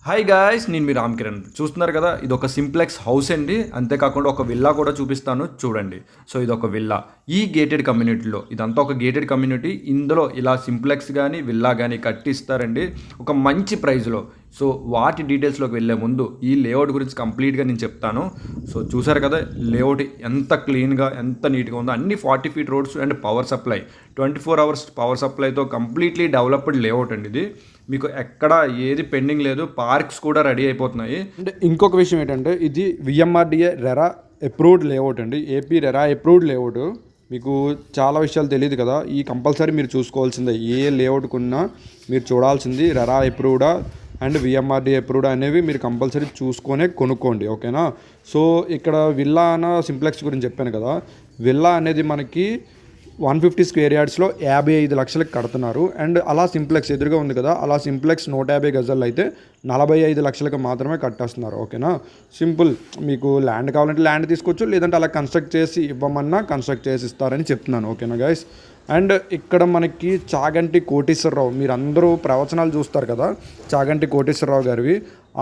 Hi guys, నేను మీ రామ్ కిరణ్. చూస్తున్నారు కదా, ఇది ఒక సింప్లెక్స్ హౌస్ అండి. అంతేకాకుండా ఒక విల్లా కూడా చూపిస్తాను చూడండి. సో ఇది ఒక విల్లా, ఈ గేటెడ్ కమ్యూనిటీలో. ఇదంతా ఒక గేటెడ్ కమ్యూనిటీ. ఇందులో ఇలా సింప్లెక్స్ కానీ విల్లా కానీ కట్టిస్తారండి ఒక మంచి ప్రైస్లో. సో వాటి డీటెయిల్స్లోకి వెళ్ళే ముందు ఈ లేఅవుట్ గురించి కంప్లీట్గా నేను చెప్తాను. సో చూసారు కదా, లేఅవుట్ ఎంత క్లీన్గా ఎంత నీట్గా ఉందో. అన్ని 40 feet roads and power supply, 24 hours power సప్లైతో కంప్లీట్లీ డెవలప్డ్ లేఅవుట్ అండి ఇది. మీకు ఎక్కడ ఏది పెండింగ్ లేదు, పార్క్స్ కూడా రెడీ అయిపోతున్నాయి. అంటే ఇంకొక విషయం ఏంటంటే, ఇది విఎంఆర్డిఏ రెరా అప్రూవ్డ్ లేఅవుట్ అండి. AP RERA approved layout. మీకు చాలా విషయాలు తెలియదు కదా, ఈ కంపల్సరీ మీరు చూసుకోవాల్సిందే. ఏ లేఅవుట్ కొన్నా మీరు చూడాల్సింది రెరా అప్రూవ్డా అండ్ విఎంఆర్డిఏ అప్రూవ్డా అనేవి మీరు కంపల్సరీ చూసుకొనే కొనుక్కోండి, ఓకేనా. సో ఇక్కడ విల్లా అన్న సింప్లెక్స్ గురించి చెప్పాను కదా. విల్లా అనేది మనకి 150 square yardsలో 55 లక్షలకు కడుతున్నారు. అండ్ అలా సింప్లెక్స్ ఎదురుగా ఉంది కదా, అలా సింప్లెక్స్ 150 గజాలు అయితే 45 లక్షలకు మాత్రమే కట్టేస్తున్నారు, ఓకేనా. సింపుల్. మీకు ల్యాండ్ కావాలంటే ల్యాండ్ తీసుకోవచ్చు, లేదంటే అలా కన్స్ట్రక్ట్ చేసి ఇవ్వమన్నా కన్స్ట్రక్ట్ చేసి ఇస్తారని చెప్తున్నాను, ఓకేనా గైస్. అండ్ ఇక్కడ మనకి చాగంటి కోటేశ్వరరావు, మీరు అందరూ ప్రవచనాలు చూస్తారు కదా, చాగంటి కోటేశ్వరరావు గారివి.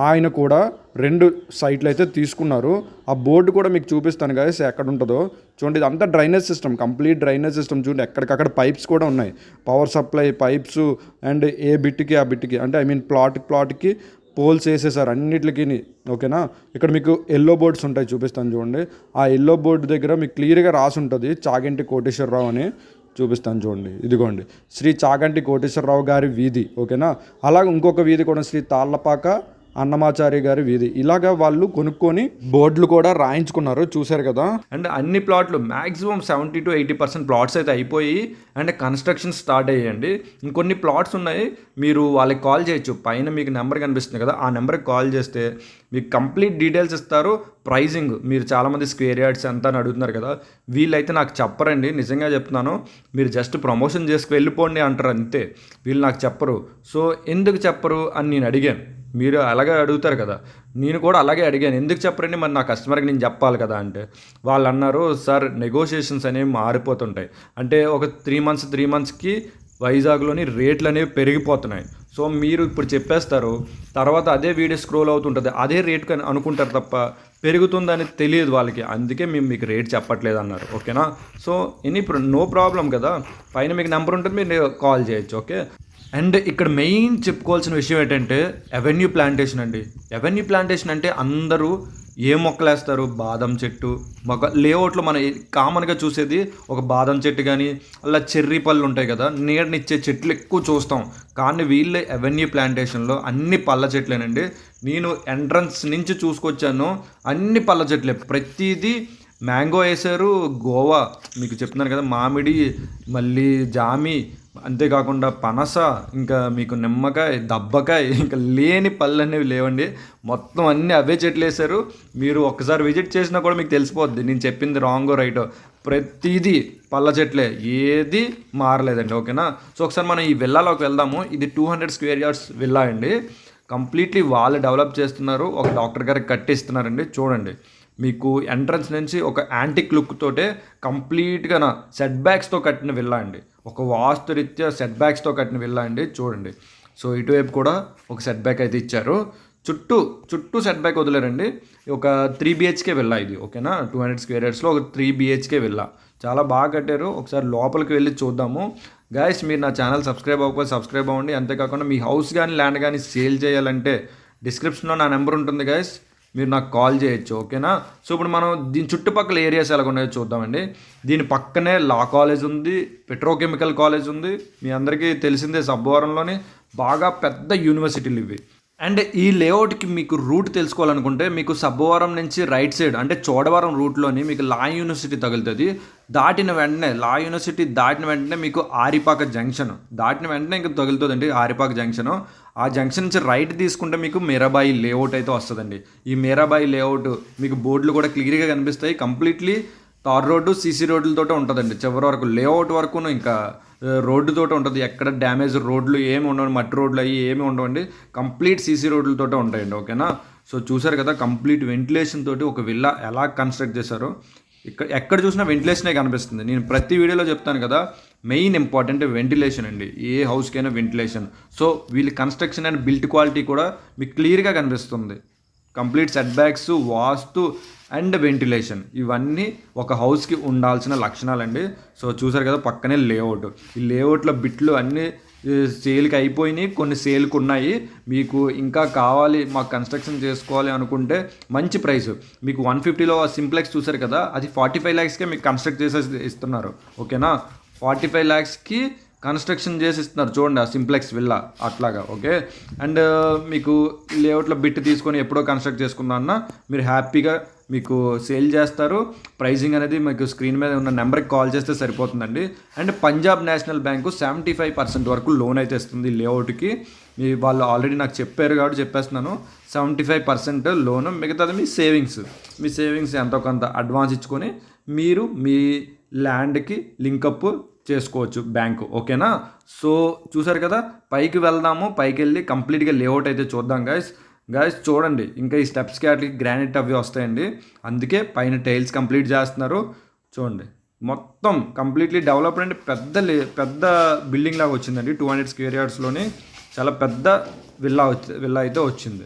ఆయన కూడా 2 సైట్లు అయితే తీసుకున్నారు. ఆ బోర్డు కూడా మీకు చూపిస్తాను గాయస్ ఎక్కడ ఉంటుందో. చూడండి, ఇదంతా drainage system, complete drainage system. చూడండి, ఎక్కడికక్కడ పైప్స్ కూడా ఉన్నాయి, పవర్ సప్లై పైప్స్. అండ్ ఏ బిట్కి ఆ బిట్కి, అంటే ప్లాట్కి పోల్స్ వేసేసారు అన్నిటికి, ఓకేనా. ఇక్కడ మీకు ఎల్లో బోర్డ్స్ ఉంటాయి, చూపిస్తాను చూడండి. ఆ ఎల్లో బోర్డు దగ్గర మీకు క్లియర్గా రాసి ఉంటుంది చాగంటి కోటేశ్వరరావు అని. చూపిస్తాను చూడండి, ఇదిగోండి, శ్రీ చాగంటి కోటేశ్వరరావు గారి వీధి, ఓకేనా. అలాగే ఇంకొక వీధి కూడా శ్రీ తాళ్ళపాక అన్నమాచారి గారి వీధి. ఇలాగా వాళ్ళు కొనుక్కొని బోర్డులు కూడా రాయించుకున్నారు, చూశారు కదా. అండ్ అన్ని ప్లాట్లు మ్యాక్సిమం 70 to 80% ప్లాట్స్ అయితే అయిపోయి అండ్ కన్స్ట్రక్షన్ స్టార్ట్ అయ్యాయండి. ఇంకొన్ని ప్లాట్స్ ఉన్నాయి, మీరు వాళ్ళకి కాల్ చేయొచ్చు. పైన మీకు నెంబర్ కనిపిస్తుంది కదా, ఆ నెంబర్కి కాల్ చేస్తే మీకు కంప్లీట్ డీటెయిల్స్ ఇస్తారు. ప్రైజింగ్, మీరు చాలామంది స్క్వేర్ యార్డ్స్ ఎంత అని అడుగుతున్నారు కదా, వీళ్ళైతే నాకు చెప్పరండి, నిజంగా చెప్తున్నాను. మీరు జస్ట్ ప్రమోషన్ చేసుకు వెళ్ళిపోండి అంటారు అంతే, వీళ్ళు నాకు చెప్పరు. సో ఎందుకు చెప్పరు అని నేను అడిగాను. మీరు అలాగే అడుగుతారు కదా, నేను కూడా అలాగే అడిగాను, ఎందుకు చెప్పరండి మరి నా కస్టమర్కి నేను చెప్పాలి కదా అంటే. వాళ్ళు అన్నారు, సార్ నెగోషియేషన్స్ అనేవి మారిపోతుంటాయి. అంటే ఒక 3 monthsకి వైజాగ్లోని రేట్లు అనేవి పెరిగిపోతున్నాయి. సో మీరు ఇప్పుడు చెప్పేస్తారు, తర్వాత అదే వీడియో స్క్రోల్ అవుతుంటుంది, అదే రేట్ అనుకుంటారు తప్ప పెరుగుతుందని తెలియదు వాళ్ళకి. అందుకే మేము మీకు రేట్ చెప్పట్లేదు అన్నారు, ఓకేనా. సో ఇప్పుడు నో ప్రాబ్లం కదా, పైన మీకు నెంబర్ ఉంటుంది, మీరు కాల్ చేయొచ్చు, ఓకే. అండ్ ఇక్కడ మెయిన్ చెప్పుకోవాల్సిన విషయం ఏంటంటే అవెన్యూ ప్లాంటేషన్ అండి. అవెన్యూ ప్లాంటేషన్ అంటే అందరూ ఏ మొక్కలు వేస్తారు, బాదం చెట్టు. ఒక లేఅవుట్లో మనం కామన్గా చూసేది ఒక బాదం చెట్టు కానీ అలా చెర్రీ పళ్ళు ఉంటాయి కదా, నీడనిచ్చే చెట్లు ఎక్కువ చూస్తాం. కానీ వీళ్ళే అవెన్యూ ప్లాంటేషన్లో అన్ని పళ్ళ చెట్లేనండి. నేను ఎంట్రన్స్ నుంచి చూసుకొచ్చాను, అన్ని పళ్ళ చెట్లే. ప్రతిదీ మ్యాంగో వేసారు, గోవా మీకు చెప్తున్నాను కదా, మామిడి, మళ్ళీ జామి, అంతేకాకుండా పనస, ఇంకా మీకు నిమ్మకాయ, దబ్బకాయ, ఇంకా లేని పళ్ళు అనేవి లేవండి. మొత్తం అన్నీ అవే చెట్లు వేశారు. మీరు ఒక్కసారి విజిట్ చేసినా కూడా మీకు తెలిసిపోద్ది నేను చెప్పింది రాంగో రైటో. ప్రతిదీ పళ్ళ చెట్లే, ఏది మారలేదండి, ఓకేనా. సో ఒకసారి మనం ఈ విల్లాలోకి వెళ్దాము. ఇది 200 square yards విల్లా అండి. కంప్లీట్లీ వాళ్ళు డెవలప్ చేస్తున్నారు, ఒక డాక్టర్ గారికి కట్టిస్తున్నారండి. చూడండి, మీకు ఎంట్రన్స్ నుంచి ఒక యాంటిక్ లుక్ తోటే కంప్లీట్గా సెట్ బ్యాక్స్తో కట్టిన విల్లా అండి. ఒక వాస్తురీత్యా సెట్ బ్యాక్స్తో కట్టిన విల్లా అండి. చూడండి, సో ఇటువైపు కూడా ఒక సెట్ బ్యాక్ అయితే ఇచ్చారు. చుట్టూ సెట్ బ్యాక్ వదిలేరండి. ఒక 3 BHK విల్లా ఇది, ఓకేనా. 200 square yardsలో ఒక 3 BHK విల్లా, చాలా బాగా కట్టారు. ఒకసారి లోపలికి వెళ్ళి చూద్దాము. గాయస్, మీరు నా ఛానల్ సబ్స్క్రైబ్ అవ్వకపోతే సబ్స్క్రైబ్ అవ్వండి. అంతేకాకుండా మీ హౌస్ కానీ ల్యాండ్ కానీ సేల్ చేయాలంటే డిస్క్రిప్షన్లో నా నెంబర్ ఉంటుంది గాయస్, మీరు నాకు కాల్ చేయొచ్చు, ఓకేనా. సో ఇప్పుడు మనం దీని చుట్టుపక్కల ఏరియాస్ ఎలా ఉన్నాయో చూద్దామండి. దీని పక్కనే లా కాలేజ్ ఉంది, పెట్రోకెమికల్ కాలేజ్ ఉంది. మీ అందరికీ తెలిసిందే, సబ్బవరంలోని బాగా పెద్ద యూనివర్సిటీలు ఇవి. అండ్ ఈ లేఅవుట్కి మీకు రూట్ తెలుసుకోవాలనుకుంటే మీకు సబ్బవరం నుంచి రైట్ సైడ్, అంటే చోడవరం రూట్లోని మీకు లా యూనివర్సిటీ తగులుతుంది. లా యూనివర్సిటీ దాటిన వెంటనే మీకు ఆరిపాక జంక్షన్ దాటిన వెంటనే ఇంకా తగులుతుందండి ఆరిపాక జంక్షను. ఆ జంక్షన్ నుంచి రైట్ తీసుకుంటే మీకు మీరాబాయి లేఅవుట్ అయితే వస్తుందండి. ఈ మీరాబాయి లేఅవుట్ మీకు బోర్డులు కూడా క్లియర్గా కనిపిస్తాయి. కంప్లీట్లీ తార్ రోడ్డు, సీసీ రోడ్లతో ఉంటుందండి చివరి వరకు. లేఅవుట్ వరకును ఇంకా రోడ్డుతో ఉంటుంది. ఎక్కడ డ్యామేజ్ రోడ్లు ఏమి ఉండవు, మట్టి రోడ్లు అవి ఏమి ఉండవండి. కంప్లీట్ సీసీ రోడ్లతో ఉంటాయండి, ఓకేనా. సో చూసారు కదా, కంప్లీట్ వెంటిలేషన్ తోటి ఒక విల్లా ఎలా కన్స్ట్రక్ట్ చేశారో. ఎక్కడ చూసినా వెంటిలేషనే కనిపిస్తుంది. నేను ప్రతి వీడియోలో చెప్తాను కదా, మెయిన్ ఇంపార్టెంట్ వెంటిలేషన్ అండి. ఏ హౌస్కైనా వెంటిలేషన్. సో వీళ్ళ కన్స్ట్రక్షన్ అండ్ బిల్ట్ క్వాలిటీ కూడా మీకు క్లియర్గా కనిపిస్తుంది. Complete set backs, vastu and ventilation ఇవన్నీ ఒక హౌస్కి ఉండాల్సిన లక్షణాలండి. సో చూసారు కదా పక్కనే లేఅవుట్. ఈ లేఅవుట్లో బిట్లు అన్నీ సేల్కి అయిపోయినాయి, కొన్ని సేల్కి ఉన్నాయి. మీకు ఇంకా కావాలి మాకు కన్స్ట్రక్షన్ చేసుకోవాలి అనుకుంటే మంచి ప్రైస్. మీకు 150లో సింప్లెక్స్ చూసారు కదా, అది 45 lakhsకే మీకు కన్స్ట్రక్ట్ చేసేసి ఇస్తున్నారు. ఓకేనా, 45 lakhsకి కన్స్ట్రక్షన్ చేసి ఇస్తున్నారు. చూడండి ఆ సింప్లెక్స్ విల్లా అట్లాగా. ఓకే, అండ్ మీకు లేఅవుట్లో బిట్ తీసుకొని ఎప్పుడో కన్స్ట్రక్ట్ చేసుకున్నా మీరు హ్యాపీగా మీకు సేల్ చేస్తారు. ప్రైజింగ్ అనేది మీకు స్క్రీన్ మీద ఉన్న నెంబర్కి కాల్ చేస్తే సరిపోతుందండి. అండ్ పంజాబ్ నేషనల్ బ్యాంకు 75% వరకు లోన్ అయితే ఇస్తుంది లేఅవుట్కి. మీ వాళ్ళు ఆల్రెడీ నాకు చెప్పారు కాబట్టి చెప్పేస్తున్నాను. 75% లోను, మిగతాది మీ సేవింగ్స్ ఎంతో కొంత అడ్వాన్స్ ఇచ్చుకొని మీరు మీ ల్యాండ్కి లింకప్ చేసుకోవచ్చు బ్యాంకు. ఓకేనా, సో చూసారు కదా, పైకి వెళ్దాము. పైకి వెళ్ళి కంప్లీట్గా లేఅవుట్ అయితే చూద్దాం గాయస్ చూడండి. ఇంకా ఈ స్టెప్స్కి వాటికి గ్రానైట్ అవి వస్తాయండి, అందుకే పైన టైల్స్ కంప్లీట్ చేస్తున్నారు. చూడండి మొత్తం కంప్లీట్లీ డెవలప్మెంట్ పెద్ద బిల్డింగ్ లాగా వచ్చిందండి. 200 square yardsలోని చాలా పెద్ద విల్లా అయితే వచ్చింది.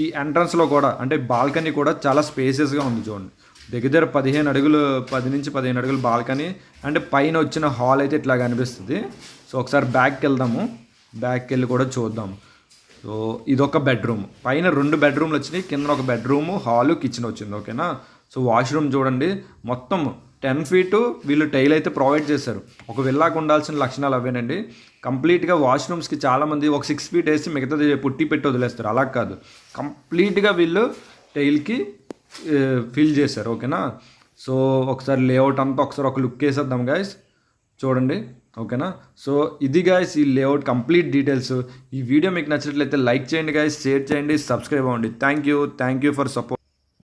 ఈ ఎంట్రన్స్లో కూడా అంటే బాల్కనీ కూడా చాలా స్పేసెస్గా ఉంది. చూడండి దగ్గర 10 నుంచి 15 అడుగులు బాల్కనీ. అండ్ పైన వచ్చిన హాల్ అయితే ఇట్లా కనిపిస్తుంది. సో ఒకసారి బ్యాక్కి వెళ్దాము, బ్యాక్కి వెళ్ళి కూడా చూద్దాము. సో ఇదొక బెడ్రూమ్, పైన 2 bedrooms వచ్చినాయి, కింద ఒక బెడ్రూము, హాలు, కిచెన్ వచ్చింది. ఓకేనా, సో వాష్రూమ్ చూడండి మొత్తం 10 feet వీళ్ళు టైల్ అయితే ప్రొవైడ్ చేశారు. ఒక విల్లాకు ఉండాల్సిన లక్షణాలు అవేనండి. కంప్లీట్గా వాష్రూమ్స్కి చాలామంది ఒక 6 feet వేసి మిగతాది పుట్టి పెట్టి వదిలేస్తారు. అలా కాదు, కంప్లీట్గా వీళ్ళు టైల్కి ఫిల్ చేశారు. ఓకేనా, సో ఒకసారి లేఅవుట్ అంతా ఒకసారి ఒక లుక్ వేసేద్దాం గాయస్. చూడండి. ఓకేనా, సో ఇది గాయస్ ఈ లేఅవుట్ కంప్లీట్ డీటెయిల్స్. ఈ వీడియో మీకు నచ్చినట్లయితే లైక్ చేయండి గాయస్, షేర్ చేయండి, సబ్స్క్రైబ్ అవ్వండి. Thank you for support.